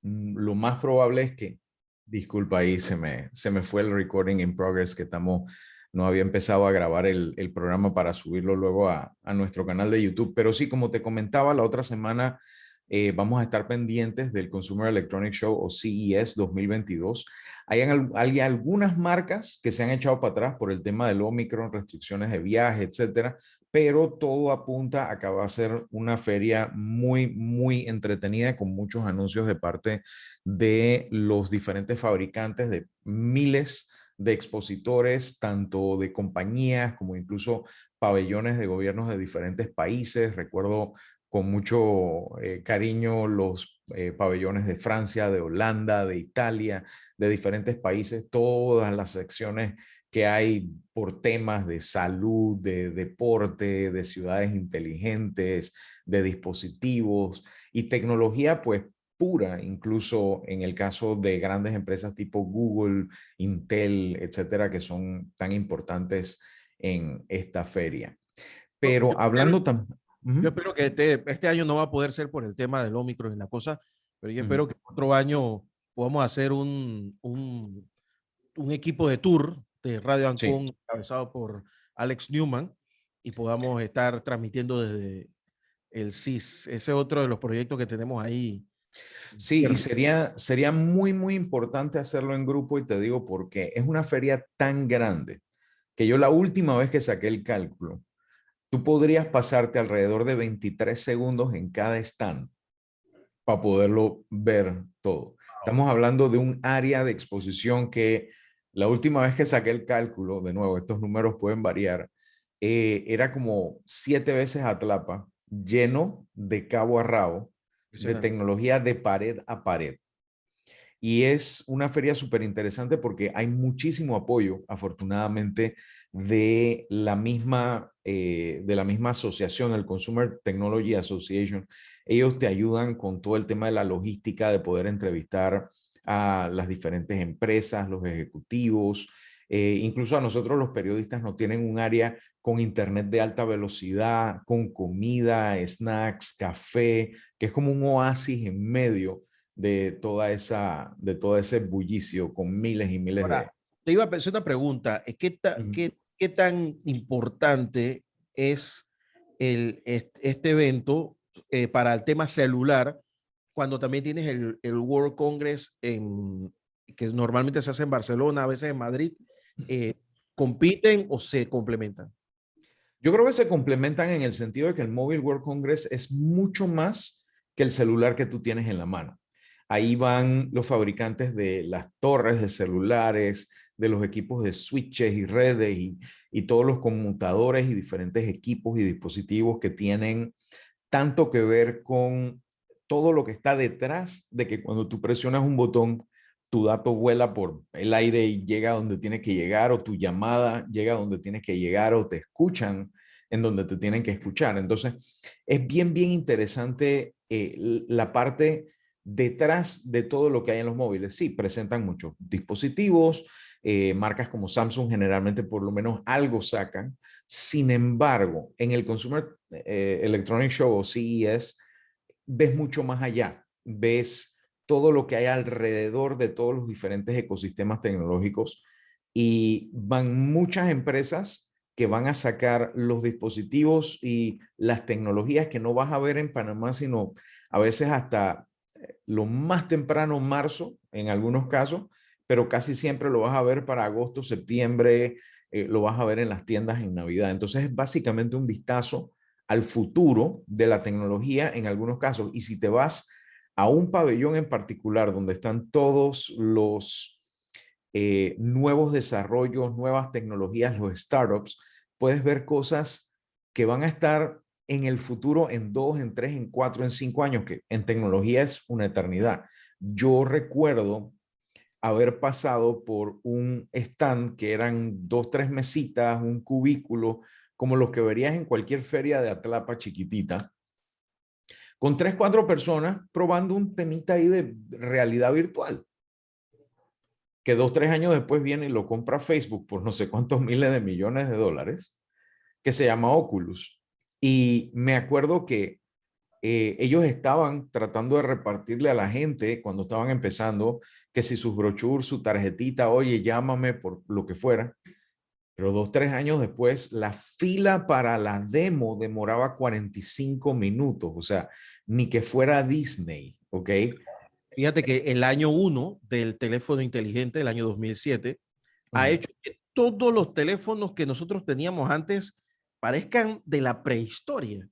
lo más probable es que, disculpa, ahí se me fue el recording in progress que no había empezado a grabar el programa para subirlo luego a nuestro canal de YouTube. Pero sí, como te comentaba, la otra semana vamos a estar pendientes del Consumer Electronic Show o CES 2022. Hay algunas marcas que se han echado para atrás por el tema del Omicron, restricciones de viaje, etcétera, pero todo apunta a que va a ser una feria muy, muy entretenida con muchos anuncios de parte de los diferentes fabricantes, de miles de expositores, tanto de compañías como incluso pabellones de gobiernos de diferentes países. Recuerdo con mucho cariño los pabellones de Francia, de Holanda, de Italia, de diferentes países, todas las secciones que hay por temas de salud, de deporte, de ciudades inteligentes, de dispositivos y tecnología, pues pura, incluso en el caso de grandes empresas tipo Google, Intel, etcétera, que son tan importantes en esta feria. Yo, yo Pero espero, hablando también... yo espero que este año no va a poder ser por el tema del Omicron y la cosa, pero yo espero que otro año podamos hacer un equipo de tour de Radio Ancon Sí, encabezado por Alex Newman y podamos estar transmitiendo desde el CIS. Ese es otro de los proyectos que tenemos ahí. sí, y sería muy, muy importante hacerlo en grupo y te digo porque es una feria tan grande que yo la última vez que saqué el cálculo, tú podrías pasarte alrededor de 23 segundos en cada stand para poderlo ver todo. Estamos hablando de un área de exposición que la última vez que saqué el cálculo, de nuevo, estos números pueden variar, era como 7 veces Atlapa, lleno de cabo a rabo, de Impresionante. tecnología de pared a pared. Y es una feria súper interesante porque hay muchísimo apoyo, afortunadamente, de la misma asociación, el Consumer Technology Association. Ellos te ayudan con todo el tema de la logística, de poder entrevistar a las diferentes empresas, los ejecutivos. Incluso a nosotros los periodistas nos tienen un área con internet de alta velocidad, con comida, snacks, café, que es como un oasis en medio de todo ese bullicio con miles y miles Ahora, de... te iba a hacer una pregunta. ¿Qué tan importante es este evento para el tema celular cuando también tienes el World Congress que normalmente se hace en Barcelona, a veces en Madrid? Eh, ¿Compiten o se complementan? Yo creo que se complementan en el sentido de que el Mobile World Congress es mucho más que el celular que tú tienes en la mano. Ahí van los fabricantes de las torres de celulares, de los equipos de switches y redes y todos los conmutadores y diferentes equipos y dispositivos que tienen tanto que ver con todo lo que está detrás de que cuando tú presionas un botón, tu dato vuela por el aire y llega a donde tiene que llegar, o tu llamada llega a donde tiene que llegar, o te escuchan en donde te tienen que escuchar. Entonces, es bien, bien interesante la parte detrás de todo lo que hay en los móviles. Sí, presentan muchos dispositivos, marcas como Samsung generalmente por lo menos algo sacan. Sin embargo, en el Consumer Electronic Show o CES, ves mucho más allá, ves todo lo que hay alrededor de todos los diferentes ecosistemas tecnológicos y van muchas empresas que van a sacar los dispositivos y las tecnologías que no vas a ver en Panamá, sino a veces hasta lo más temprano, marzo, en algunos casos, pero casi siempre lo vas a ver para agosto, septiembre, lo vas a ver en las tiendas en Navidad. Entonces es básicamente un vistazo al futuro de la tecnología en algunos casos. Y si te vas a un pabellón en particular donde están todos los nuevos desarrollos, nuevas tecnologías, los startups, puedes ver cosas que van a estar en el futuro en 2, en 3, en 4, en 5 años, que en tecnología es una eternidad. Yo recuerdo haber pasado por un stand que eran 2, 3 mesitas, un cubículo, como los que verías en cualquier feria de Atlapa chiquitita, con 3, 4 personas probando un temita ahí de realidad virtual, que 2, 3 años después viene y lo compra Facebook por no sé cuántos miles de millones de dólares, que se llama Oculus. Y me acuerdo que ellos estaban tratando de repartirle a la gente cuando estaban empezando, que si sus brochures, su tarjetita, oye, llámame por lo que fuera. Pero 2, 3 años después, la fila para la demo demoraba 45 minutos. O sea, ni que fuera Disney, ¿ok? Fíjate que el año uno del teléfono inteligente, el año 2007, ha hecho que todos los teléfonos que nosotros teníamos antes parezcan de la prehistoria.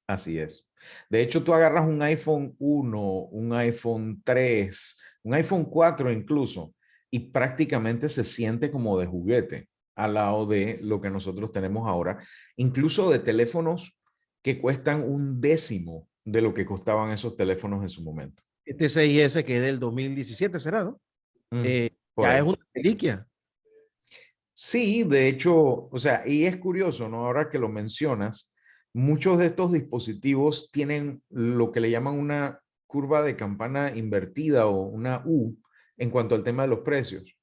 Así es. De hecho, tú agarras un iPhone 1, un iPhone 3, un iPhone 4 incluso, y prácticamente se siente como de juguete al lado de lo que nosotros tenemos ahora, incluso de teléfonos que cuestan un décimo de lo que costaban esos teléfonos en su momento. Este 6S que es del 2017, ¿será, no? Por Ya es ahí. una reliquia. Sí, de hecho, o sea, y es curioso, ¿no? Ahora que lo mencionas, muchos de estos dispositivos tienen lo que le llaman una curva de campana invertida o una U en cuanto al tema de los precios.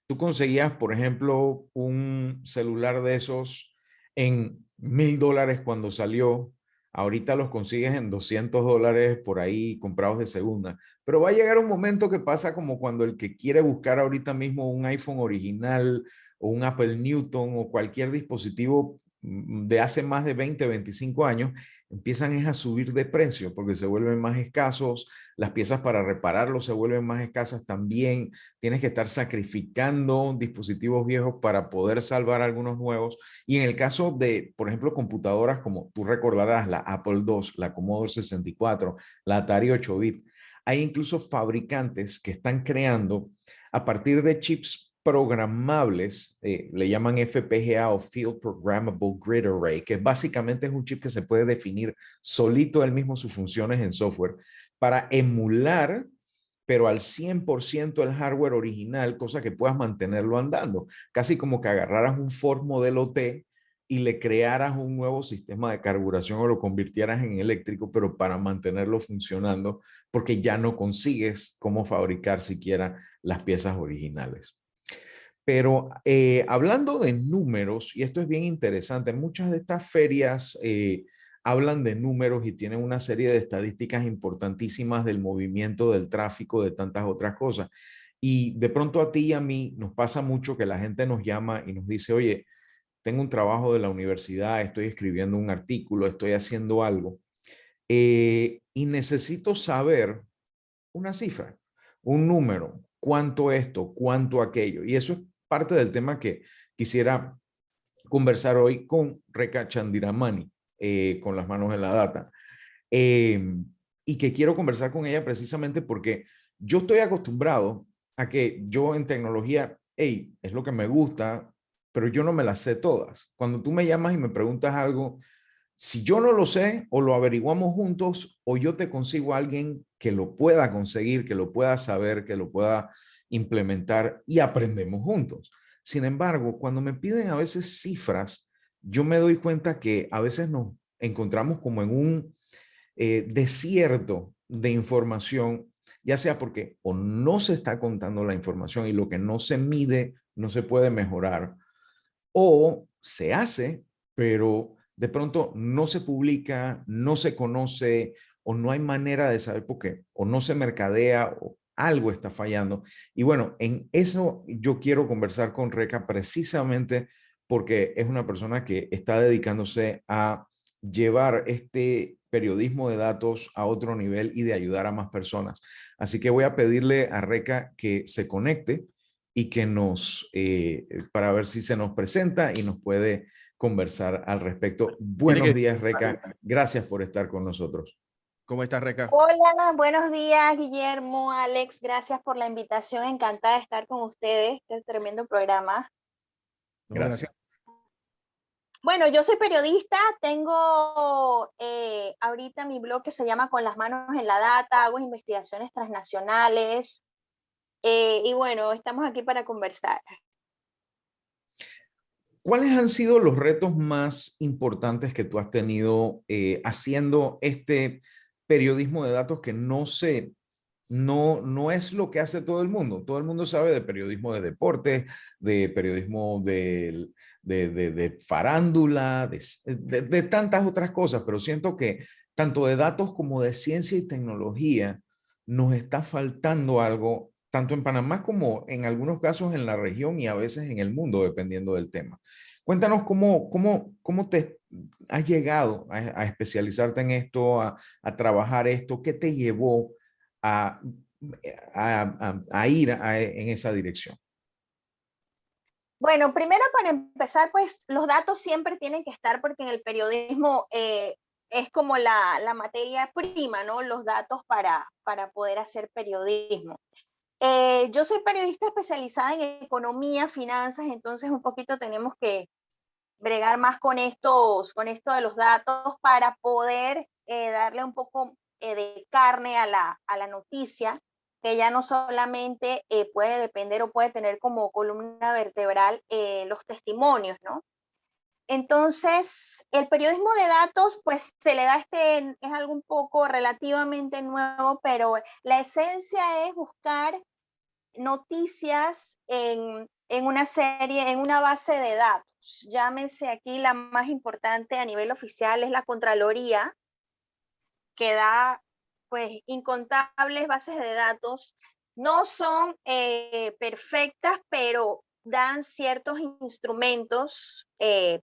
Tú conseguías, por ejemplo, un celular de esos en $1,000 cuando salió. Ahorita los consigues en $200 por ahí comprados de segunda. Pero va a llegar un momento que pasa como cuando el que quiere buscar ahorita mismo un iPhone original o un Apple Newton o cualquier dispositivo de hace más de 20, 25 años, empiezan es a subir de precio porque se vuelven más escasos, las piezas para repararlos se vuelven más escasas también, tienes que estar sacrificando dispositivos viejos para poder salvar algunos nuevos. Y en el caso de, por ejemplo, computadoras como tú recordarás, la Apple II, la Commodore 64, la Atari 8-bit, hay incluso fabricantes que están creando a partir de chips programables, le llaman FPGA o Field Programmable Grid Array, que básicamente es un chip que se puede definir solito él mismo sus funciones en software para emular pero al 100% el hardware original, cosa que puedas mantenerlo andando. Casi como que agarraras un Ford modelo T y le crearas un nuevo sistema de carburación o lo convirtieras en eléctrico, pero para mantenerlo funcionando, porque ya no consigues cómo fabricar siquiera las piezas originales. Pero hablando de números, y esto es bien interesante, muchas de estas ferias hablan de números y tienen una serie de estadísticas importantísimas del movimiento, del tráfico, de tantas otras cosas. Y de pronto a ti y a mí nos pasa mucho que la gente nos llama y nos dice, oye, tengo un trabajo de la universidad, estoy escribiendo un artículo, estoy haciendo algo, y necesito saber una cifra, un número, cuánto esto, cuánto aquello. Y eso es parte del tema que quisiera conversar hoy con Rekha Chandiramani, con las manos en la data. Eh, y que quiero conversar con ella precisamente porque yo estoy acostumbrado a que yo en tecnología, hey, es lo que me gusta, pero yo no me las sé todas. Cuando tú me llamas y me preguntas algo, si yo no lo sé, o lo averiguamos juntos, o yo te consigo a alguien que lo pueda conseguir, que lo pueda saber, que lo pueda implementar y aprendemos juntos. Sin embargo, cuando me piden a veces cifras, yo me doy cuenta que a veces nos encontramos como en un desierto de información, ya sea porque o no se está contando la información y lo que no se mide no se puede mejorar, o se hace, pero de pronto no se publica, no se conoce o no hay manera de saber por qué, o no se mercadea o algo está fallando. Y bueno, en eso yo quiero conversar con Reca precisamente porque es una persona que está dedicándose a llevar este periodismo de datos a otro nivel y de ayudar a más personas. Así que voy a pedirle a Reca que se conecte y que para ver si se nos presenta y nos puede conversar al respecto. Tiene Buenos que... días, Reca. Gracias por estar con nosotros. ¿Cómo estás, Reca? Hola, buenos días, Guillermo, Alex, gracias por la invitación, encantada de estar con ustedes, este tremendo programa. No, Gracias. gracias. Bueno, yo soy periodista, tengo ahorita mi blog que se llama Con las manos en la data, hago investigaciones transnacionales y bueno, estamos aquí para conversar. ¿Cuáles han sido los retos más importantes que tú has tenido haciendo este periodismo de datos que no es lo que hace todo el mundo? Todo el mundo sabe de periodismo de deporte, de periodismo de farándula, de tantas otras cosas, pero siento que tanto de datos como de ciencia y tecnología, nos está faltando algo, tanto en Panamá como en algunos casos en la región y a veces en el mundo, dependiendo del tema. Cuéntanos cómo te has llegado a especializarte en esto, a trabajar esto, qué te llevó a, a ir en esa dirección. Bueno, primero para empezar, pues los datos siempre tienen que estar porque en el periodismo es como la materia prima, ¿no? Los datos para poder hacer periodismo. Yo soy periodista especializada en economía, finanzas, entonces un poquito tenemos que bregar más con esto de los datos para poder darle un poco de carne a la noticia, que ya no solamente puede depender o puede tener como columna vertebral los testimonios, ¿no? Entonces, el periodismo de datos, pues se le da es algo un poco relativamente nuevo, pero la esencia es buscar noticias en una serie, en una base de datos. Llámese aquí la más importante a nivel oficial es la Contraloría, que da pues incontables bases de datos. No son perfectas, pero dan ciertos instrumentos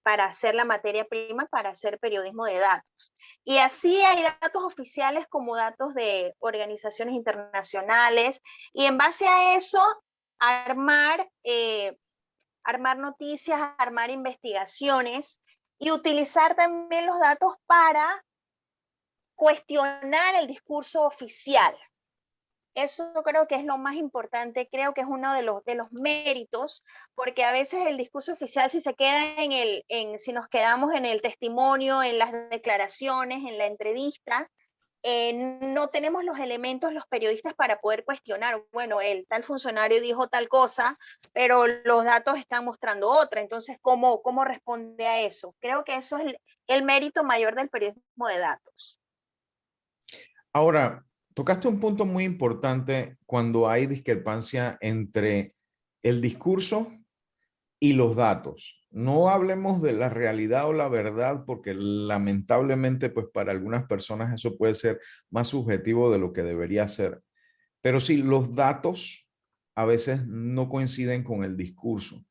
para hacer la materia prima, para hacer periodismo de datos. Y así hay datos oficiales como datos de organizaciones internacionales, y en base a eso armar, armar noticias, armar investigaciones y utilizar también los datos para cuestionar el discurso oficial. Eso creo que es lo más importante, creo que es uno de los méritos, porque a veces el discurso oficial, si se queda si nos quedamos en el testimonio, en las declaraciones, en la entrevista, no tenemos los elementos los periodistas para poder cuestionar, bueno, el tal funcionario dijo tal cosa, pero los datos están mostrando otra, entonces, ¿cómo responde a eso? Creo que eso es el mérito mayor del periodismo de datos. Ahora, tocaste un punto muy importante cuando hay discrepancia entre el discurso y los datos. No hablemos de la realidad o la verdad, porque lamentablemente, pues para algunas personas eso puede ser más subjetivo de lo que debería ser. Pero sí, los datos a veces no coinciden con el discurso.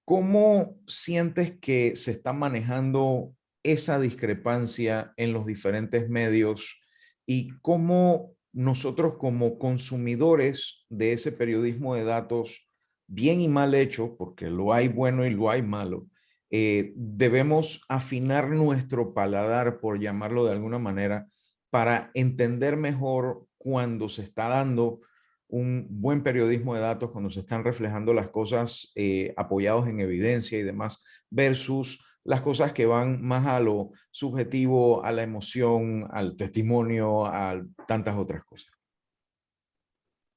¿Cómo sientes que se está manejando esa discrepancia en los diferentes medios y cómo nosotros como consumidores de ese periodismo de datos, bien y mal hecho, porque lo hay bueno y lo hay malo, debemos afinar nuestro paladar, por llamarlo de alguna manera, para entender mejor cuando se está dando un buen periodismo de datos, cuando se están reflejando las cosas apoyados en evidencia y demás, versus las cosas que van más a lo subjetivo, a la emoción, al testimonio, a tantas otras cosas?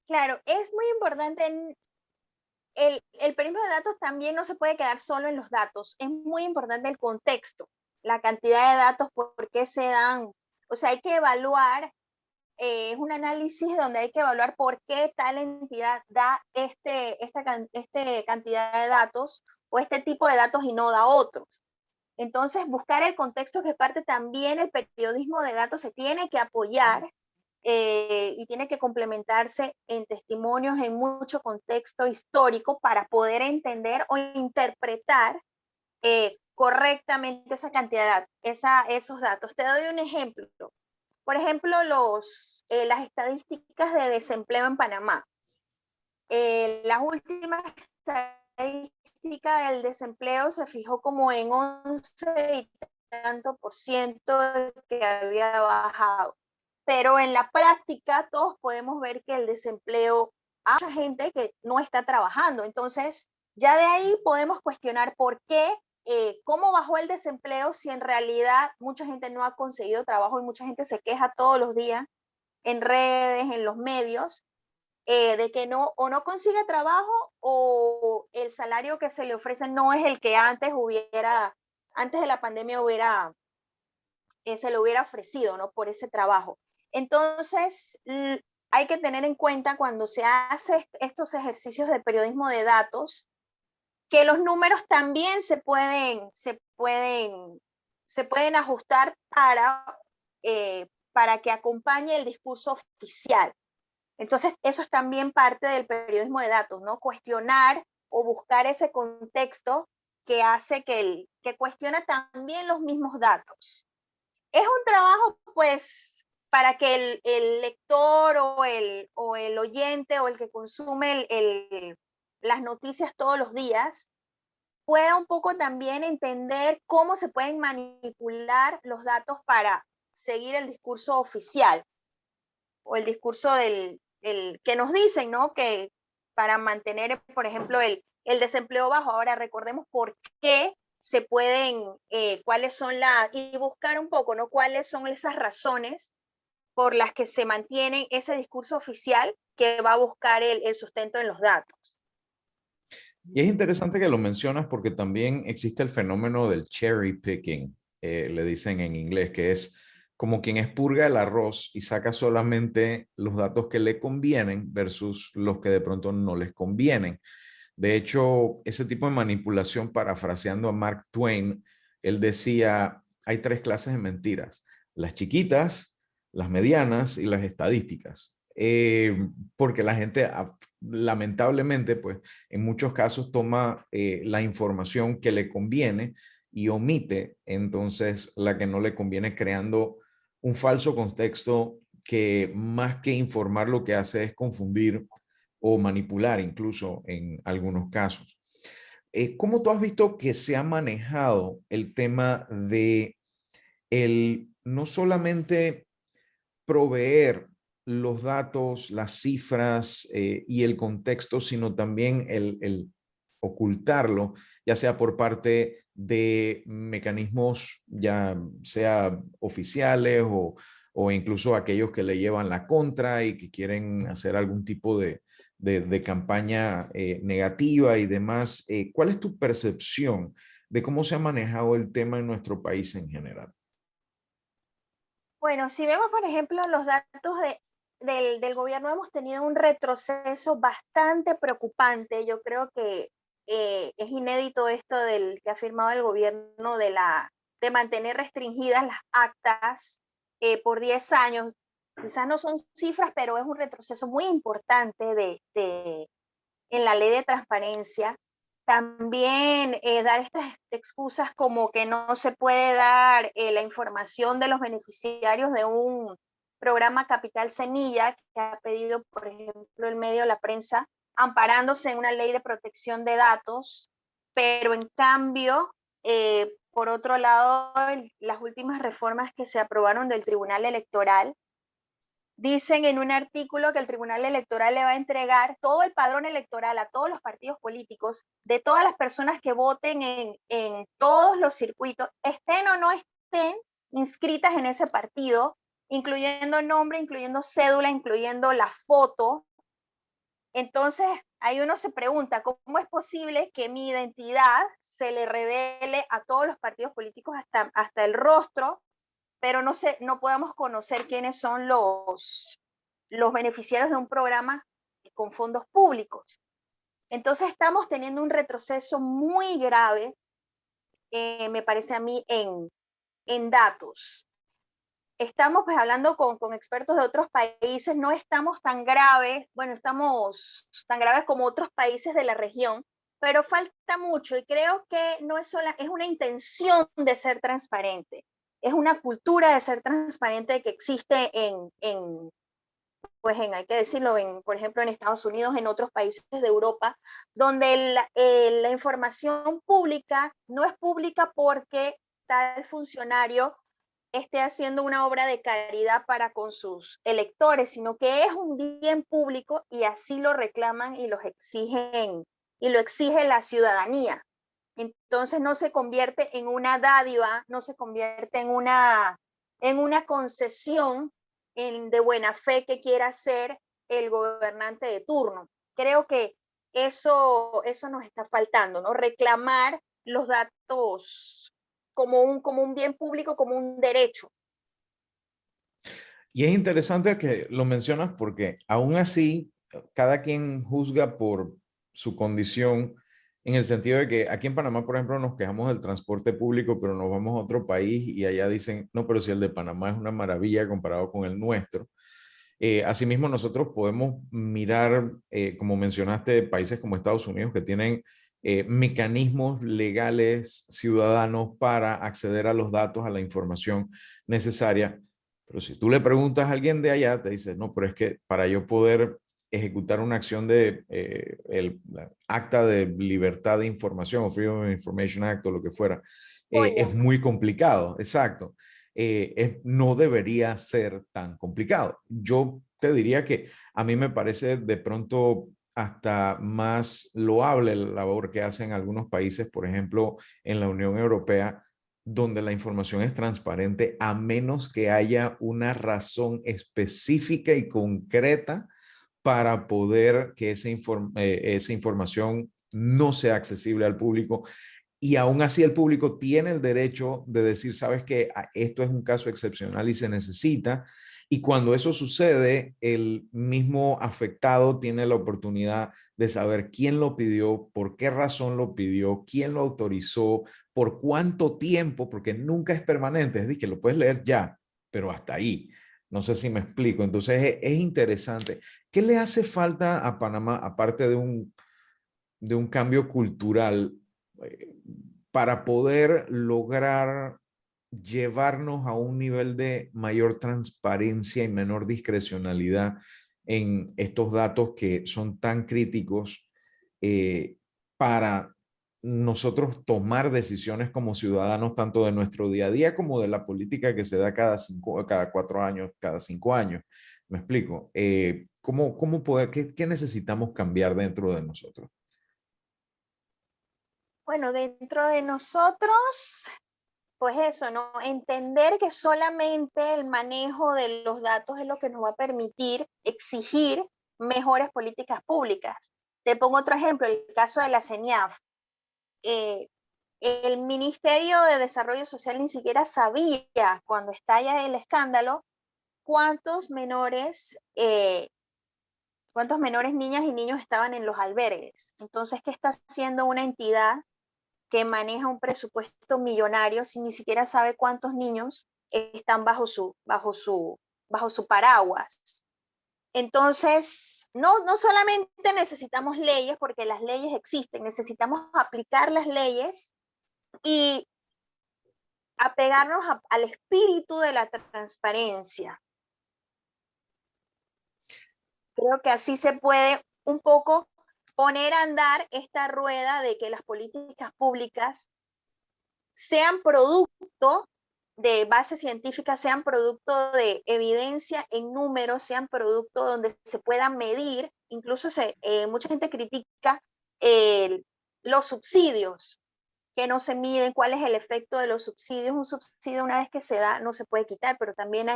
Claro, es muy importante. El periodismo de datos también no se puede quedar solo en los datos. Es muy importante el contexto, la cantidad de datos, por qué se dan. O sea, hay que evaluar, es un análisis donde hay que evaluar por qué tal entidad da esta cantidad de datos o este tipo de datos y no da otros. Entonces, buscar el contexto, que parte también el periodismo de datos se tiene que apoyar y tiene que complementarse en testimonios, en mucho contexto histórico para poder entender o interpretar correctamente esa cantidad, esos datos. Te doy un ejemplo. Por ejemplo, las estadísticas de desempleo en Panamá. Las últimas estadísticas del desempleo se fijó como en 11 y tanto por ciento que había bajado. Pero en la práctica todos podemos ver que el desempleo, hay mucha gente que no está trabajando. Entonces, ya de ahí podemos cuestionar por qué, cómo bajó el desempleo si en realidad mucha gente no ha conseguido trabajo y mucha gente se queja todos los días en redes, en los medios, de que no consigue trabajo o el salario que se le ofrece no es el que antes de la pandemia se le hubiera ofrecido, ¿no? Por ese trabajo. Entonces, hay que tener en cuenta cuando se hace estos ejercicios de periodismo de datos, que los números también se pueden ajustar para para que acompañe el discurso oficial. Entonces, eso es también parte del periodismo de datos, ¿no? Cuestionar o buscar ese contexto que hace que cuestiona también los mismos datos. Es un trabajo, pues, para que el lector o el oyente o el que consume las noticias todos los días pueda un poco también entender cómo se pueden manipular los datos para seguir el discurso oficial o el discurso que nos dicen, ¿no? Que para mantener, por ejemplo, el desempleo bajo. Ahora recordemos por qué se pueden, cuáles son y buscar un poco, ¿no? Cuáles son esas razones por las que se mantiene ese discurso oficial que va a buscar el sustento en los datos. Y es interesante que lo mencionas porque también existe el fenómeno del cherry picking, le dicen en inglés, que es como quien expurga el arroz y saca solamente los datos que le convienen versus los que de pronto no les convienen. De hecho, ese tipo de manipulación, parafraseando a Mark Twain, él decía, hay tres clases de mentiras: las chiquitas, las medianas y las estadísticas. Porque la gente, lamentablemente, pues en muchos casos toma la información que le conviene y omite entonces la que no le conviene, creando un falso contexto que más que informar lo que hace es confundir o manipular incluso en algunos casos. ¿Cómo tú has visto que se ha manejado el tema de no solamente proveer los datos, las cifras y el contexto, sino también el ocultarlo, ya sea por parte de mecanismos ya sea oficiales o incluso aquellos que le llevan la contra y que quieren hacer algún tipo de campaña negativa y demás? ¿Cuál es tu percepción de cómo se ha manejado el tema en nuestro país en general? Bueno, si vemos, por ejemplo, los datos del gobierno, hemos tenido un retroceso bastante preocupante. Yo creo que es inédito esto del que ha firmado el gobierno de mantener restringidas las actas por 10 años. Quizás no son cifras, pero es un retroceso muy importante en la ley de transparencia. También dar estas excusas como que no se puede dar la información de los beneficiarios de un programa Capital Semilla, que ha pedido, por ejemplo, el medio La Prensa, amparándose en una ley de protección de datos, pero en cambio, por otro lado, las últimas reformas que se aprobaron del Tribunal Electoral dicen en un artículo que el Tribunal Electoral le va a entregar todo el padrón electoral a todos los partidos políticos de todas las personas que voten en todos los circuitos, estén o no estén inscritas en ese partido, incluyendo nombre, incluyendo cédula, incluyendo la foto. Entonces, ahí uno se pregunta, ¿cómo es posible que mi identidad se le revele a todos los partidos políticos hasta el rostro, pero no podemos conocer quiénes son los beneficiarios de un programa con fondos públicos? Entonces estamos teniendo un retroceso muy grave, me parece a mí, en datos. Estamos pues hablando con expertos de otros países, no estamos tan graves, bueno, estamos tan graves como otros países de la región, pero falta mucho y creo que no es es una intención de ser transparente. Es una cultura de ser transparente que existe hay que decirlo, por ejemplo, en Estados Unidos, en otros países de Europa, donde la información pública no es pública porque tal funcionario esté haciendo una obra de caridad para con sus electores, sino que es un bien público y así lo reclaman y lo exige la ciudadanía. Entonces no se convierte en una dádiva, no se convierte en una concesión de buena fe que quiera hacer el gobernante de turno. Creo que eso nos está faltando, ¿no? Reclamar los datos como un bien público, como un derecho. Y es interesante que lo mencionas porque aún así, cada quien juzga por su condición En el sentido de que aquí en Panamá, por ejemplo, nos quejamos del transporte público, pero nos vamos a otro país y allá dicen, no, pero si el de Panamá es una maravilla comparado con el nuestro. Asimismo, nosotros podemos mirar, como mencionaste, países como Estados Unidos que tienen mecanismos legales ciudadanos para acceder a los datos, a la información necesaria. Pero si tú le preguntas a alguien de allá, te dice, no, pero es que para yo poder ejecutar una acción de la acta de libertad de información o Freedom of Information Act o lo que fuera, es muy complicado, exacto. No debería ser tan complicado. Yo te diría que a mí me parece de pronto hasta más loable la labor que hacen algunos países, por ejemplo, en la Unión Europea, donde la información es transparente, a menos que haya una razón específica y concreta para poder que esa información no sea accesible al público. Y aún así el público tiene el derecho de decir, sabes que esto es un caso excepcional y se necesita. Y cuando eso sucede, el mismo afectado tiene la oportunidad de saber quién lo pidió, por qué razón lo pidió, quién lo autorizó, por cuánto tiempo, porque nunca es permanente, es decir, que lo puedes leer ya, pero hasta ahí. No sé si me explico. Entonces es interesante. ¿Qué le hace falta a Panamá, aparte de un cambio cultural, eh, para poder lograr llevarnos a un nivel de mayor transparencia y menor discrecionalidad en estos datos que son tan críticos eh, para nosotros tomar decisiones como ciudadanos, tanto de nuestro día a día como de la política que se da cada 4 años, cada 5 años? ¿Me explico? ¿Cómo poder, qué necesitamos cambiar dentro de nosotros? Bueno, dentro de nosotros, pues eso, ¿no? Entender que solamente el manejo de los datos es lo que nos va a permitir exigir mejores políticas públicas. Te pongo otro ejemplo, el caso de la CENIAF. Eh, el Ministerio de Desarrollo Social ni siquiera sabía, cuando estalla el escándalo, cuántos menores niñas y niños estaban en los albergues. Entonces, ¿qué está haciendo una entidad que maneja un presupuesto millonario si ni siquiera sabe cuántos niños están bajo su paraguas? Entonces, no solamente necesitamos leyes, porque las leyes existen, necesitamos aplicar las leyes y apegarnos al espíritu de la transparencia. Creo que así se puede un poco poner a andar esta rueda de que las políticas públicas sean producto de base científica, sean producto de evidencia en números, sean producto donde se puedan medir. Incluso mucha gente critica los subsidios, que no se miden, cuál es el efecto de los subsidios. Un subsidio, una vez que se da, no se puede quitar, pero también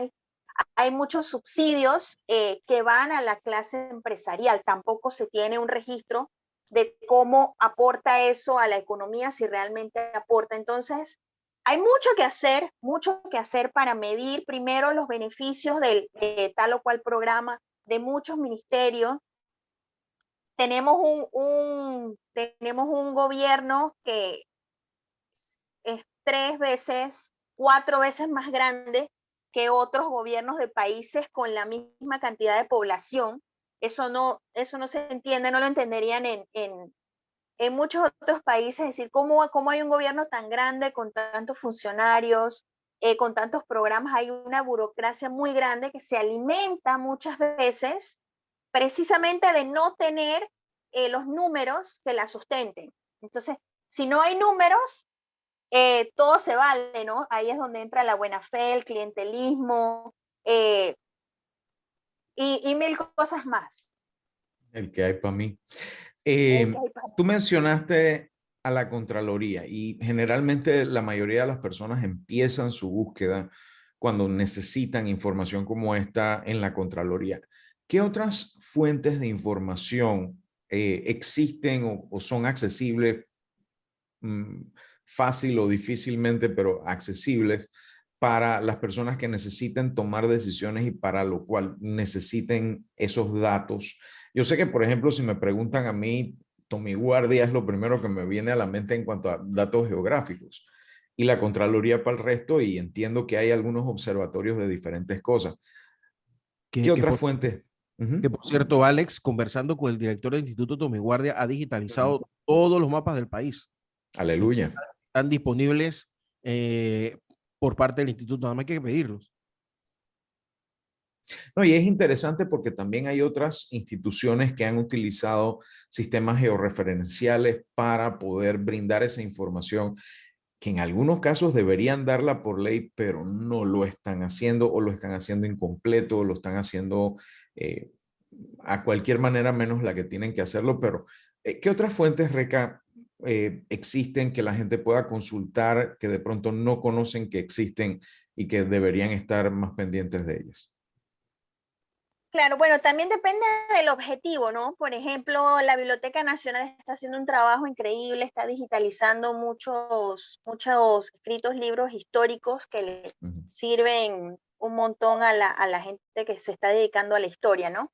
hay muchos subsidios que van a la clase empresarial. Tampoco se tiene un registro de cómo aporta eso a la economía, si realmente aporta. Entonces, hay mucho que hacer para medir primero los beneficios de tal o cual programa, de muchos ministerios. Tenemos tenemos un gobierno que es 3 veces, 4 veces más grande que otros gobiernos de países con la misma cantidad de población. Eso no se entiende, no lo entenderían en muchos otros países. Es decir, ¿cómo hay un gobierno tan grande con tantos funcionarios, con tantos programas? Hay una burocracia muy grande que se alimenta muchas veces precisamente de no tener los números que la sustenten. Entonces, si no hay números, todo se vale, ¿no? Ahí es donde entra la buena fe, el clientelismo y mil cosas más. El que hay para mí. El que hay para... Tú mencionaste a la Contraloría y generalmente la mayoría de las personas empiezan su búsqueda cuando necesitan información como esta en la Contraloría. ¿Qué otras fuentes de información existen o son accesibles, fácil o difícilmente, pero accesibles para las personas que necesiten tomar decisiones y para lo cual necesiten esos datos? Yo sé que, por ejemplo, si me preguntan a mí, Tommy Guardia es lo primero que me viene a la mente en cuanto a datos geográficos. Y la Contraloría para el resto, y entiendo que hay algunos observatorios de diferentes cosas. ¿Qué Que otra por, fuente? que Ujú. por cierto, Alex, conversando con el director del Instituto Tommy Guardia, ha Ujú. digitalizado todos los mapas del país. Aleluya. Están disponibles eh, por parte del instituto, nada más hay que pedirlos. No, y es interesante porque también hay otras instituciones que han utilizado sistemas georreferenciales para poder brindar esa información que en algunos casos deberían darla por ley, pero no lo están haciendo o lo están haciendo incompleto, o lo están haciendo eh, a cualquier manera menos la que tienen que hacerlo. Pero, ¿qué otras fuentes, Reca, existen que la gente pueda consultar, que de pronto no conocen que existen y que deberían estar más pendientes de ellas? Claro, bueno, también depende del objetivo, ¿no? Por ejemplo, la Biblioteca Nacional está haciendo un trabajo increíble, está digitalizando muchos escritos, libros históricos que le Ujú. sirven un montón a la gente que se está dedicando a la historia, ¿no?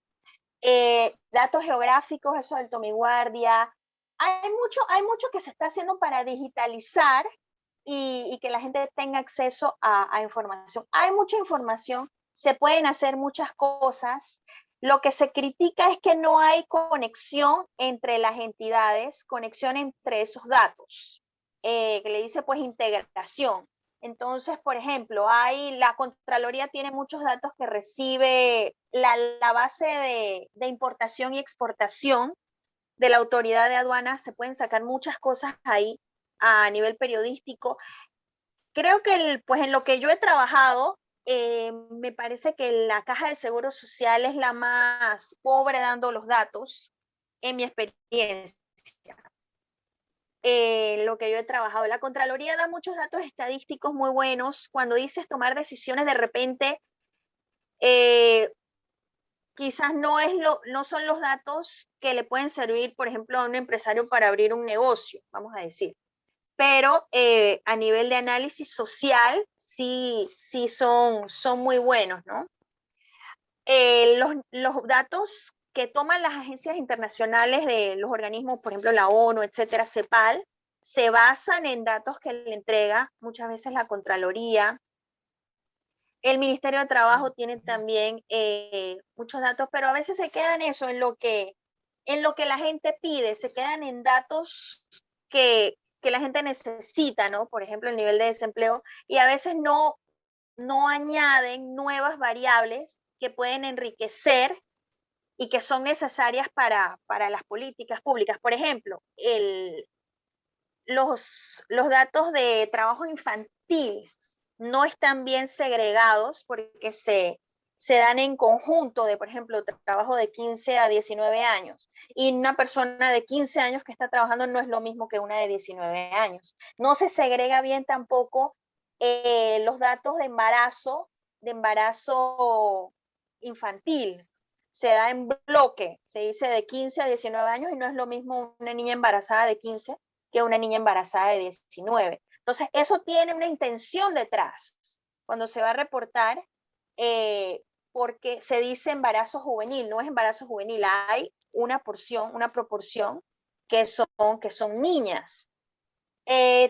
Datos geográficos, eso del Tomiguardia. Hay mucho que se está haciendo para digitalizar y que la gente tenga acceso a información. Hay mucha información, se pueden hacer muchas cosas. Lo que se critica es que no hay conexión entre las entidades, conexión entre esos datos, que le dice pues integración. Entonces, por ejemplo, la Contraloría tiene muchos datos que recibe la base de importación y exportación de la autoridad de aduanas, se pueden sacar muchas cosas ahí a nivel periodístico. Creo que pues en lo que yo he trabajado, me parece que la Caja de Seguro Social es la más pobre dando los datos, en mi experiencia. Lo que yo he trabajado. La Contraloría da muchos datos estadísticos muy buenos. Cuando dices tomar decisiones, de repente, eh, quizás no son los datos que le pueden servir, por ejemplo, a un empresario para abrir un negocio, vamos a decir. Pero a nivel de análisis social, sí son muy buenos, ¿no? Los datos que toman las agencias internacionales de los organismos, por ejemplo, la ONU, etcétera, CEPAL, se basan en datos que le entrega muchas veces la Contraloría. El Ministerio de Trabajo tiene también muchos datos, pero a veces se queda en eso, en lo que la gente pide, se quedan en datos que la gente necesita, ¿no? Por ejemplo, el nivel de desempleo, y a veces no añaden nuevas variables que pueden enriquecer y que son necesarias para las políticas públicas. Por ejemplo, los datos de trabajo infantil no están bien segregados porque se dan en conjunto de, por ejemplo, trabajo de 15 a 19 años. Y una persona de 15 años que está trabajando no es lo mismo que una de 19 años. No se segrega bien tampoco los datos de embarazo infantil. Se da en bloque, se dice de 15 a 19 años y no es lo mismo una niña embarazada de 15 que una niña embarazada de 19. Entonces, eso tiene una intención detrás cuando se va a reportar, porque se dice embarazo juvenil, no es embarazo juvenil, hay una porción, una proporción que son niñas.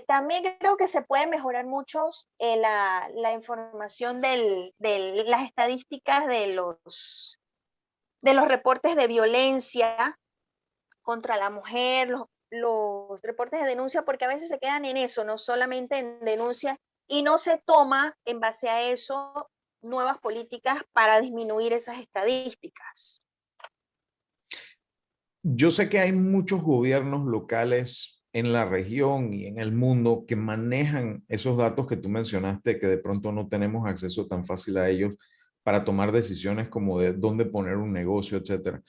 También creo que se puede mejorar mucho la información de las estadísticas de los reportes de violencia contra la mujer, los reportes de denuncia, porque a veces se quedan en eso, no solamente en denuncia, y no se toma en base a eso nuevas políticas para disminuir esas estadísticas. Yo sé que hay muchos gobiernos locales en la región y en el mundo que manejan esos datos que tú mencionaste, que de pronto no tenemos acceso tan fácil a ellos para tomar decisiones como de dónde poner un negocio, etcétera.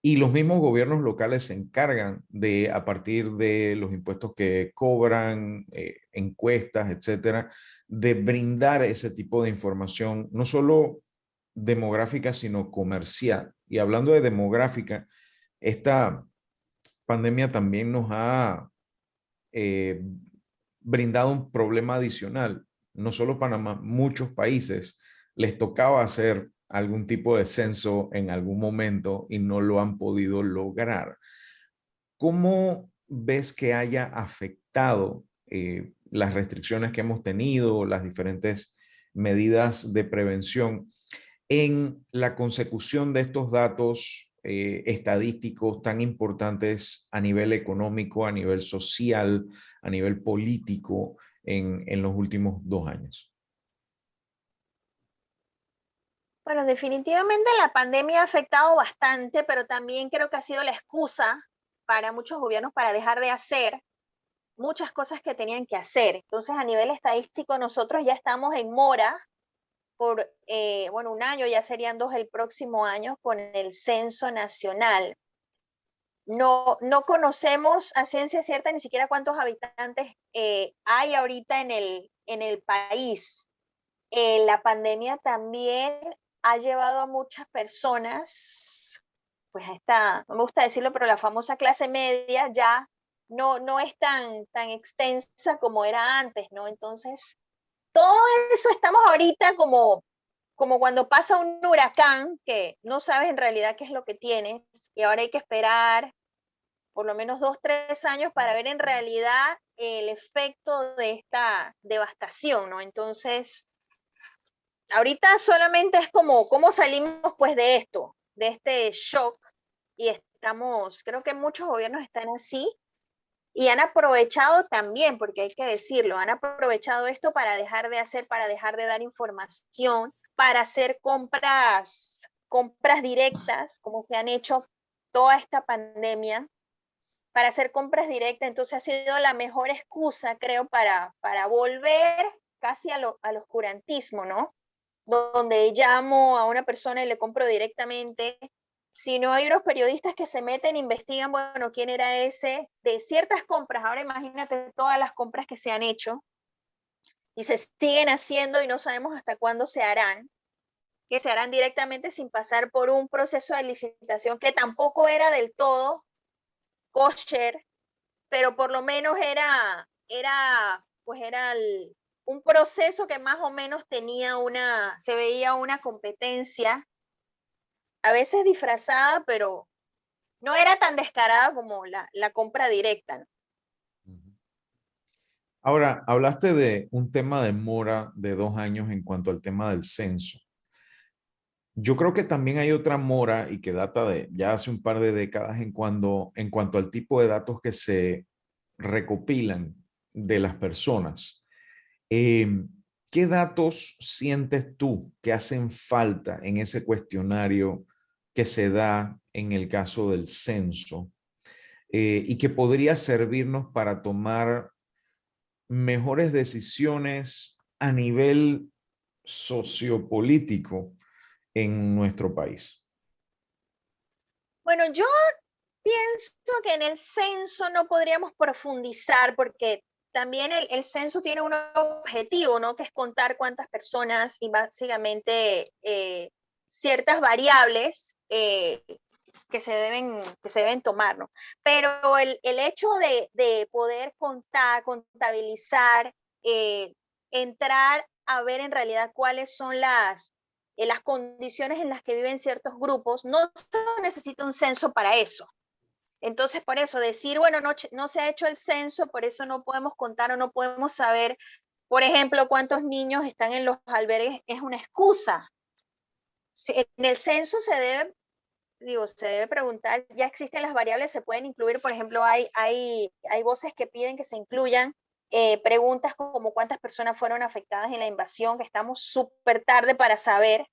Y los mismos gobiernos locales se encargan de, a partir de los impuestos que cobran, encuestas, etcétera, de brindar ese tipo de información, no solo demográfica, sino comercial. Y hablando de demográfica, esta pandemia también nos ha eh, brindado un problema adicional. No solo Panamá, muchos países les tocaba hacer algún tipo de censo en algún momento y no lo han podido lograr. ¿cómo ves que haya afectado las restricciones que hemos tenido, las diferentes medidas de prevención en la consecución de estos datos estadísticos tan importantes a nivel económico, a nivel social, a nivel político en los últimos 2 años? Bueno, definitivamente la pandemia ha afectado bastante, pero también creo que ha sido la excusa para muchos gobiernos para dejar de hacer muchas cosas que tenían que hacer. Entonces, a nivel estadístico, nosotros ya estamos en mora por, bueno, un año, ya serían 2 el próximo año con el censo nacional. No conocemos a ciencia cierta ni siquiera cuántos habitantes hay ahorita en el país. La pandemia también ha llevado a muchas personas, pues a esta, no me gusta decirlo, pero la famosa clase media ya no es tan extensa como era antes, ¿no? Entonces, todo eso estamos ahorita como cuando pasa un huracán que no sabes en realidad qué es lo que tienes y ahora hay que esperar por lo menos 2, 3 años para ver en realidad el efecto de esta devastación, ¿no? Entonces, ahorita solamente es como cómo salimos pues de esto, de este shock y estamos, creo que muchos gobiernos están así y han aprovechado también, porque hay que decirlo, han aprovechado esto para dejar de hacer, para dejar de dar información, para hacer compras directas, como se han hecho toda esta pandemia, para hacer compras directas. Entonces ha sido la mejor excusa, creo, para volver casi al oscurantismo, ¿no? Donde llamo a una persona y le compro directamente. Si no, hay unos periodistas que se meten, investigan, bueno, quién era ese, de ciertas compras. Ahora imagínate todas las compras que se han hecho y se siguen haciendo y no sabemos hasta cuándo se harán, que se harán directamente sin pasar por un proceso de licitación que tampoco era del todo kosher, pero por lo menos era un proceso que más o menos se veía una competencia, a veces disfrazada, pero no era tan descarada como la compra directa, ¿no? Ahora, hablaste de un tema de mora de 2 años en cuanto al tema del censo. Yo creo que también hay otra mora y que data de ya hace un par de décadas en cuanto al tipo de datos que se recopilan de las personas. ¿Qué datos sientes tú que hacen falta en ese cuestionario que se da en el caso del censo y que podría servirnos para tomar mejores decisiones a nivel sociopolítico en nuestro país? Bueno, yo pienso que en el censo no podríamos profundizar porque también el censo tiene un objetivo, ¿no? Que es contar cuántas personas y básicamente ciertas variables que se deben tomar, ¿no? Pero el hecho de poder contar, contabilizar, entrar a ver en realidad cuáles son las condiciones en las que viven ciertos grupos, no se necesita un censo para eso. Entonces, por eso decir, bueno, no se ha hecho el censo, por eso no podemos contar o no podemos saber, por ejemplo, cuántos niños están en los albergues, es una excusa. En el censo se debe preguntar, ya existen las variables, se pueden incluir, por ejemplo, hay voces que piden que se incluyan preguntas como cuántas personas fueron afectadas en la invasión, que estamos súper tarde para saber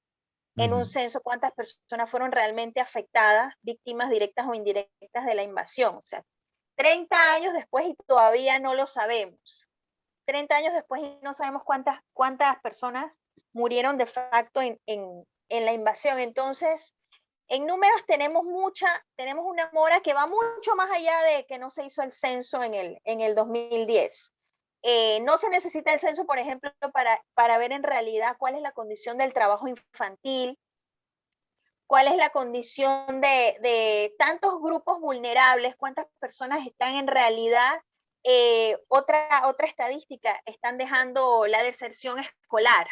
en un censo cuántas personas fueron realmente afectadas, víctimas directas o indirectas de la invasión. O sea, 30 años después y todavía no lo sabemos. 30 años después y no sabemos cuántas personas murieron de facto en la invasión. Entonces, en números tenemos una mora que va mucho más allá de que no se hizo el censo en el 2010. No se necesita el censo, por ejemplo, para ver en realidad cuál es la condición del trabajo infantil, cuál es la condición de tantos grupos vulnerables, cuántas personas están en realidad, otra estadística, están dejando la deserción escolar.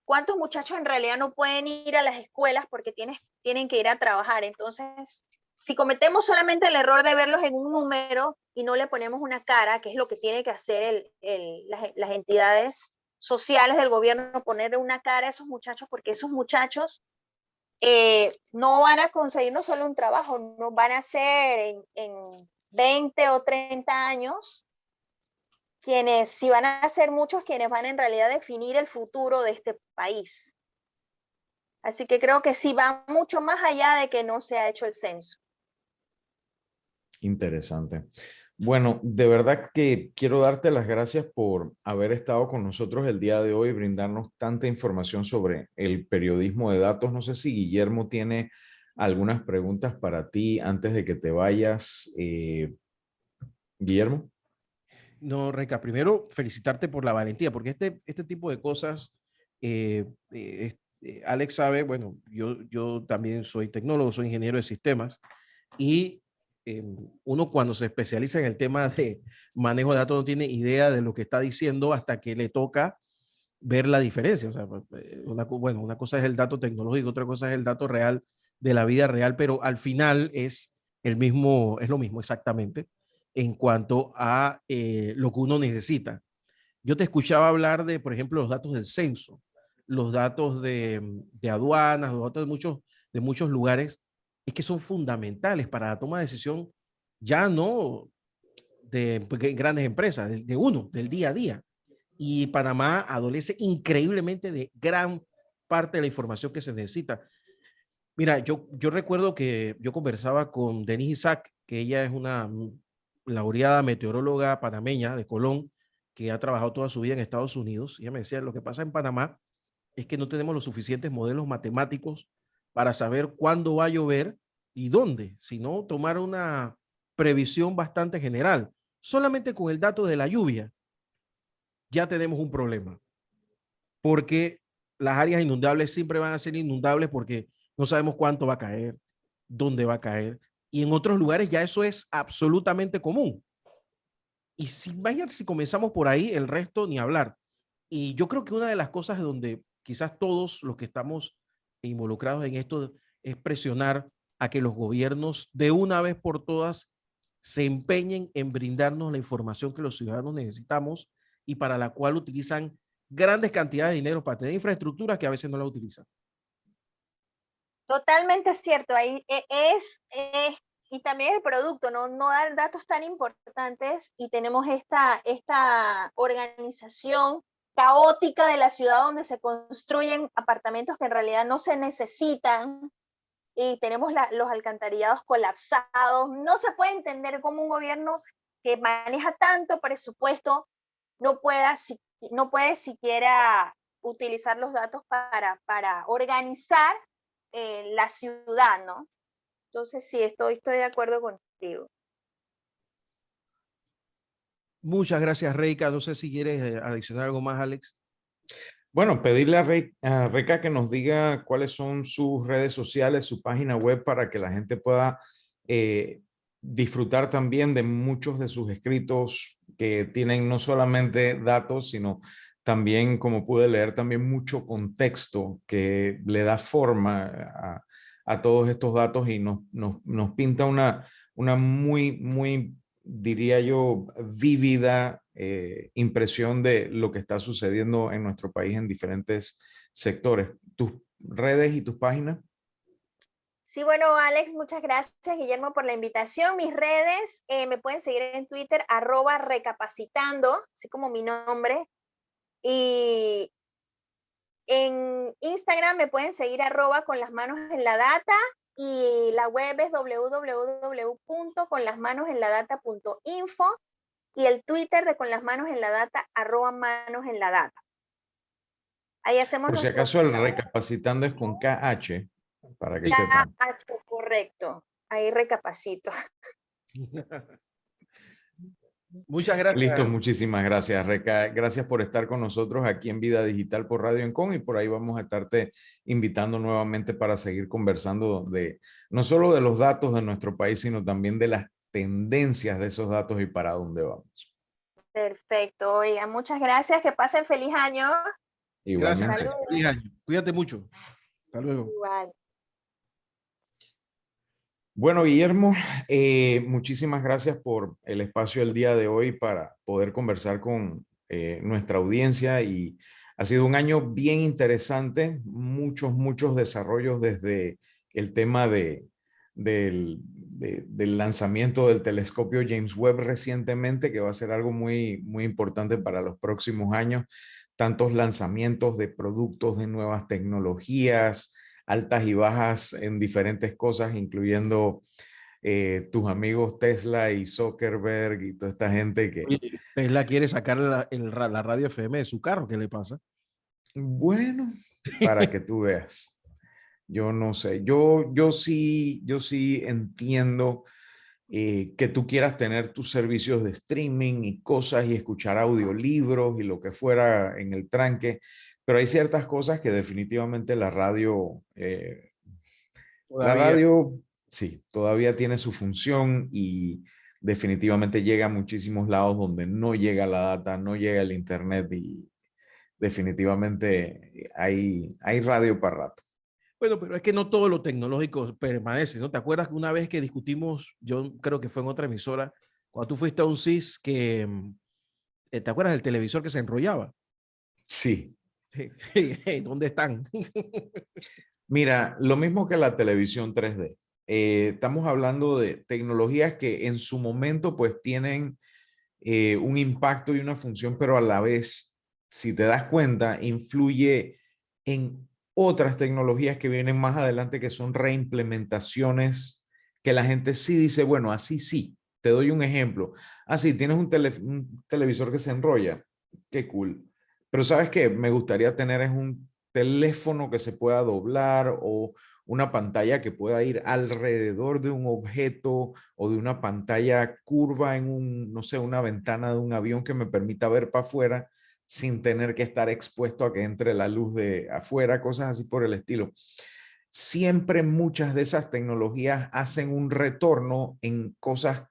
¿Cuántos muchachos en realidad no pueden ir a las escuelas porque tienen que ir a trabajar? Entonces, si cometemos solamente el error de verlos en un número y no le ponemos una cara, que es lo que tiene que hacer las entidades sociales del gobierno, ponerle una cara a esos muchachos, porque esos muchachos no van a conseguir no solo un trabajo, no van a ser en 20 o 30 años quienes, si van a ser muchos, quienes van en realidad a definir el futuro de este país. Así que creo que sí va mucho más allá de que no se ha hecho el censo. Interesante. Bueno, de verdad que quiero darte las gracias por haber estado con nosotros el día de hoy, brindarnos tanta información sobre el periodismo de datos. No sé si Guillermo tiene algunas preguntas para ti antes de que te vayas. Guillermo. No, Reca, primero felicitarte por la valentía, porque este tipo de cosas, Alex sabe, bueno, yo también soy tecnólogo, soy ingeniero de sistemas, y uno cuando se especializa en el tema de manejo de datos no tiene idea de lo que está diciendo hasta que le toca ver la diferencia. O sea, una cosa es el dato tecnológico, otra cosa es el dato real de la vida real, pero al final es lo mismo exactamente en cuanto a lo que uno necesita. Yo te escuchaba hablar de, por ejemplo, los datos del censo, los datos de aduanas, los datos de muchos lugares, es que son fundamentales para la toma de decisión, ya no de grandes empresas, de uno, del día a día. Y Panamá adolece increíblemente de gran parte de la información que se necesita. Mira, yo recuerdo que yo conversaba con Denise Isaac, que ella es una laureada meteoróloga panameña de Colón, que ha trabajado toda su vida en Estados Unidos. Ella me decía, lo que pasa en Panamá es que no tenemos los suficientes modelos matemáticos para saber cuándo va a llover y dónde, sino tomar una previsión bastante general. Solamente con el dato de la lluvia ya tenemos un problema, porque las áreas inundables siempre van a ser inundables porque no sabemos cuánto va a caer, dónde va a caer, y en otros lugares ya eso es absolutamente común. Y si comenzamos por ahí, el resto ni hablar. Y yo creo que una de las cosas donde quizás todos los que estamos involucrados en esto es presionar a que los gobiernos de una vez por todas se empeñen en brindarnos la información que los ciudadanos necesitamos y para la cual utilizan grandes cantidades de dinero para tener infraestructura que a veces no la utilizan. Totalmente cierto, ahí y también el producto, no dar datos tan importantes, y tenemos esta organización caótica de la ciudad donde se construyen apartamentos que en realidad no se necesitan, y tenemos los alcantarillados colapsados. No se puede entender cómo un gobierno que maneja tanto presupuesto no puede siquiera utilizar los datos para organizar la ciudad, ¿no? Entonces sí, estoy de acuerdo contigo. Muchas gracias, Reika. No sé si quieres adicionar algo más, Alex. Bueno, pedirle a Reca que nos diga cuáles son sus redes sociales, su página web, para que la gente pueda disfrutar también de muchos de sus escritos que tienen no solamente datos, sino también, como pude leer, también mucho contexto que le da forma a todos estos datos y nos pinta una muy, diría yo, vívida impresión de lo que está sucediendo en nuestro país en diferentes sectores. ¿Tus redes y tus páginas? Sí, bueno, Alex, muchas gracias, Guillermo, por la invitación. Mis redes me pueden seguir en Twitter, @recapacitando, así como mi nombre. Y en Instagram me pueden seguir @con las manos en la data, y la web es www.conlasmanosenladata.info, y el Twitter de Con las Manos en la Data, @manos en la data. Ahí hacemos Por si acaso el recapacitando es con KH, para que sepan. KH, correcto. Ahí recapacito. Muchas gracias. Listo, muchísimas gracias, Reca. Gracias por estar con nosotros aquí en Vida Digital por Radio Encon, y por ahí vamos a estarte invitando nuevamente para seguir conversando de no solo de los datos de nuestro país, sino también de las tendencias de esos datos y para dónde vamos. Perfecto. Oiga, muchas gracias. Que pasen feliz año. Igualmente. Gracias. Feliz año. Cuídate mucho. Hasta luego. Igual. Bueno, Guillermo, muchísimas gracias por el espacio el día de hoy para poder conversar con nuestra audiencia y ha sido un año bien interesante, muchos desarrollos desde el tema del lanzamiento del telescopio James Webb recientemente, que va a ser algo muy importante para los próximos años, tantos lanzamientos de productos de nuevas tecnologías, altas y bajas en diferentes cosas, incluyendo tus amigos Tesla y Zuckerberg y toda esta gente que, Oye, Tesla quiere sacar la radio FM de su carro, ¿qué le pasa? bueno, para que tú veas. Yo no sé, yo sí entiendo que tú quieras tener tus servicios de streaming y cosas y escuchar audiolibros y lo que fuera en el tranque, pero hay ciertas cosas que definitivamente la Todavía. radio, sí, todavía tiene su función y definitivamente llega a muchísimos lados donde no llega la data, no llega el internet y definitivamente hay radio para rato. Bueno, pero es que no todo lo tecnológico permanece, ¿no? ¿Te acuerdas que una vez que discutimos, yo creo que fue en otra emisora, cuando tú fuiste a un CIS que, ¿te acuerdas del televisor que se enrollaba? Sí. ¿Dónde están? Mira, lo mismo que la televisión 3D. Estamos hablando de tecnologías que en su momento pues tienen un impacto y una función, pero a la vez, si te das cuenta, influye en otras tecnologías que vienen más adelante que son reimplementaciones que la gente sí dice, bueno, así sí. Te doy un ejemplo. Así, tienes un televisor que se enrolla. Qué cool. Pero ¿sabes qué? Me gustaría tener es un teléfono que se pueda doblar o una pantalla que pueda ir alrededor de un objeto o de una pantalla curva en no sé, una ventana de un avión que me permita ver para afuera sin tener que estar expuesto a que entre la luz de afuera, cosas así por el estilo. Siempre muchas de esas tecnologías hacen un retorno en cosas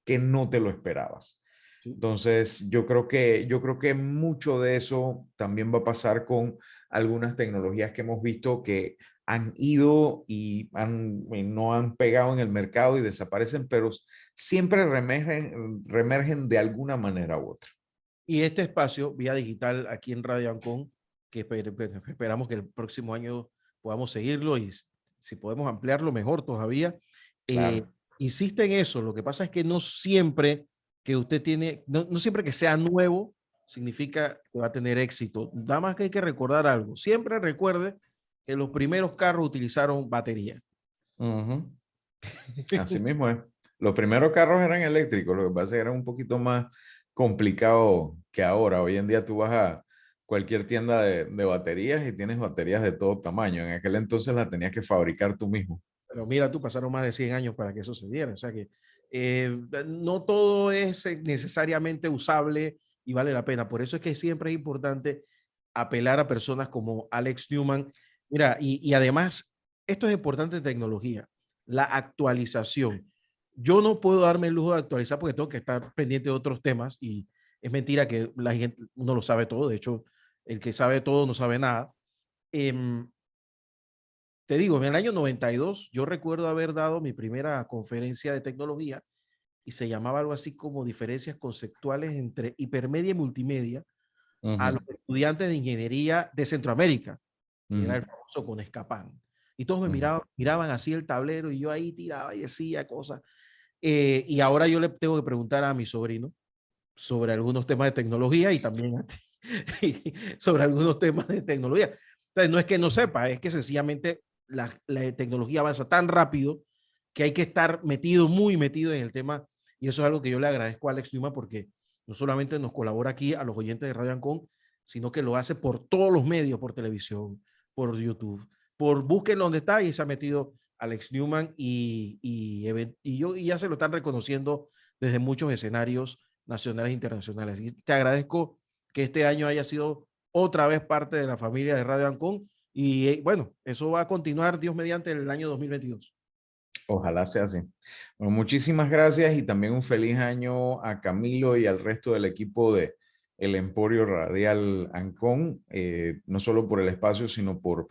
que no te lo esperabas. Sí. Entonces, yo creo que mucho de eso también va a pasar con algunas tecnologías que hemos visto que han ido y no han pegado en el mercado y desaparecen, pero siempre remergen de alguna manera u otra. Y este espacio, vía digital, aquí en Radio Ancon, que esperamos que el próximo año podamos seguirlo y si podemos ampliarlo, mejor todavía. Eh, Claro. insiste en eso. Lo que pasa es que no siempre que usted tiene, no siempre que sea nuevo, significa que va a tener éxito. Nada más que hay que recordar algo. Siempre recuerde que los primeros carros utilizaron batería. Ujú. Así mismo es. Los primeros carros eran eléctricos, lo que pasa es que eran un poquito más complicado que ahora. Hoy en día tú vas a cualquier tienda de baterías y tienes baterías de todo tamaño. En aquel entonces las tenías que fabricar tú mismo. Pero mira, tú pasaron más de 100 años para que eso se diera. O sea que no todo es necesariamente usable y vale la pena. Por eso es que siempre es importante apelar a personas como Alex Newman. Mira, y además, esto es importante en tecnología, la actualización. Yo no puedo darme el lujo de actualizar porque tengo que estar pendiente de otros temas y es mentira que la gente, uno lo sabe todo. De hecho, el que sabe todo no sabe nada. Eh, te digo, en el año 92 yo recuerdo haber dado mi primera conferencia de tecnología y se llamaba algo así como diferencias conceptuales entre hipermedia y multimedia a los Ujú, estudiantes de ingeniería de Centroamérica, que era ujú, el famoso Conescapán. Y todos me ujú. miraban así el tablero y yo ahí tiraba y decía cosas. Y ahora yo le tengo que preguntar a mi sobrino sobre algunos temas de tecnología y también a ti, sobre algunos temas de tecnología. Entonces, no es que no sepa, es que sencillamente la tecnología avanza tan rápido que hay que estar metido, muy metido en el tema. Y eso es algo que yo le agradezco a Alex Newman porque no solamente nos colabora aquí a los oyentes de Radio Ancon, sino que lo hace por todos los medios, por televisión, por YouTube, por busquen donde está y se ha metido Alex Newman y ya se lo están reconociendo desde muchos escenarios nacionales e internacionales. Y te agradezco que este año haya sido otra vez parte de la familia de Radio Ancon y bueno, eso va a continuar Dios mediante el año 2022. Ojalá sea así. Bueno, muchísimas gracias y también un feliz año a Camilo y al resto del equipo de El Emporio Radial Ancon, no solo por el espacio, sino por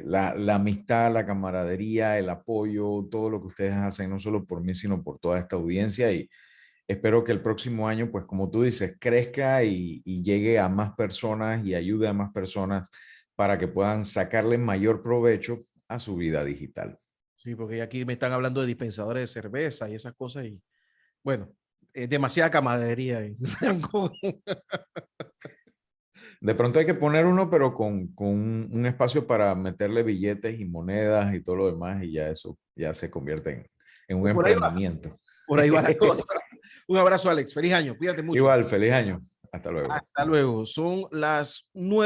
la amistad, la camaradería, el apoyo, todo lo que ustedes hacen, no solo por mí, sino por toda esta audiencia. Y espero que el próximo año, pues como tú dices, crezca y llegue a más personas y ayude a más personas para que puedan sacarle mayor provecho a su vida digital. Sí, porque aquí me están hablando de dispensadores de cerveza y esas cosas y bueno, demasiada camaradería ahí. De pronto hay que poner uno, pero con un espacio para meterle billetes y monedas y todo lo demás, y ya eso ya se convierte en un Por ahí va, emprendimiento. por ahí va la cosa. Un abrazo, Alex. Feliz año. Cuídate mucho. Igual, feliz año. Hasta luego. Hasta luego. Son las 9.